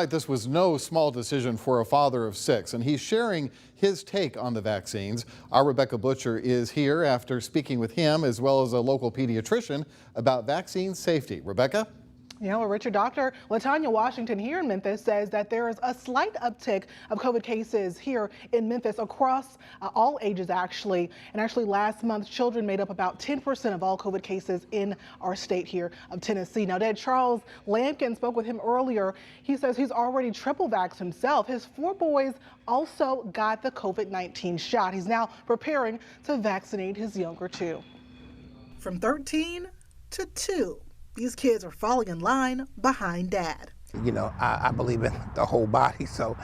This was no small decision for a father of 6, and he's sharing his take on the vaccines. Our Rebecca Butcher is here after speaking with him as well as a local pediatrician about vaccine safety. Rebecca? Yeah, well, Richard, Dr. LaTonya Washington here in Memphis says that there is a slight uptick of COVID cases here in Memphis across all ages, actually. And actually last month, children made up about 10% of all COVID cases in our state here of Tennessee. Now, Dad Charles Lampkin spoke with him earlier. He says he's already triple vaxxed himself. His 4 boys also got the COVID-19 shot. He's now preparing to vaccinate his younger 2. From 13 to 2. These kids are falling in line behind Dad. You know, I believe in the whole body, so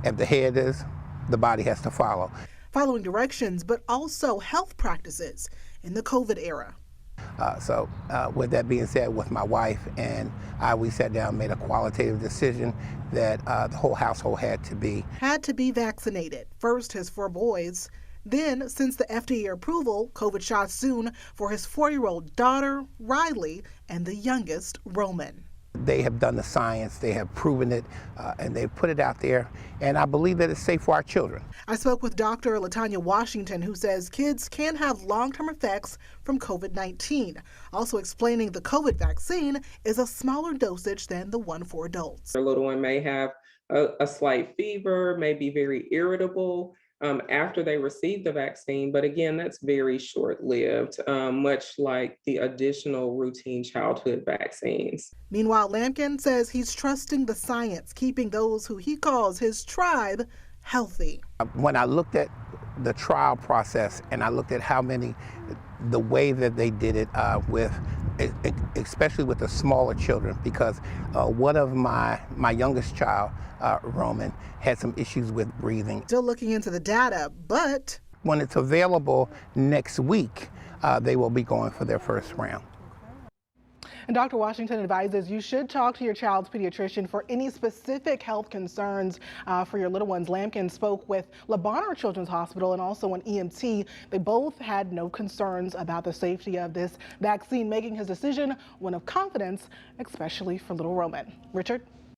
if the head is, the body has to follow. Following directions, but also health practices in the COVID era. So with that being said, with my wife and we sat down and made a qualitative decision that the whole household had to be vaccinated. First, his 4 boys. Then, since the FDA approval, COVID shots soon for his 4-year-old daughter, Riley, and the youngest, Roman. They have done the science, they have proven it, and they've put it out there, and I believe that it's safe for our children. I spoke with Dr. LaTonya Washington, who says kids can have long-term effects from COVID-19, also explaining the COVID vaccine is a smaller dosage than the one for adults. The little one may have a slight fever, may be very irritable after they receive the vaccine, but again, that's very short-lived, much like the additional routine childhood vaccines. Meanwhile, Lampkin says he's trusting the science, keeping those who he calls his tribe healthy. When I looked at the trial process and I looked at the way that they did it especially with the smaller children, because one of my youngest child, Roman, had some issues with breathing. Still looking into the data, but when it's available next week, they will be going for their first round. And Dr. Washington advises you should talk to your child's pediatrician for any specific health concerns for your little ones. Lampkin spoke with Le Bonheur Children's Hospital and also an EMT. They both had no concerns about the safety of this vaccine, making his decision one of confidence, especially for little Roman. Richard?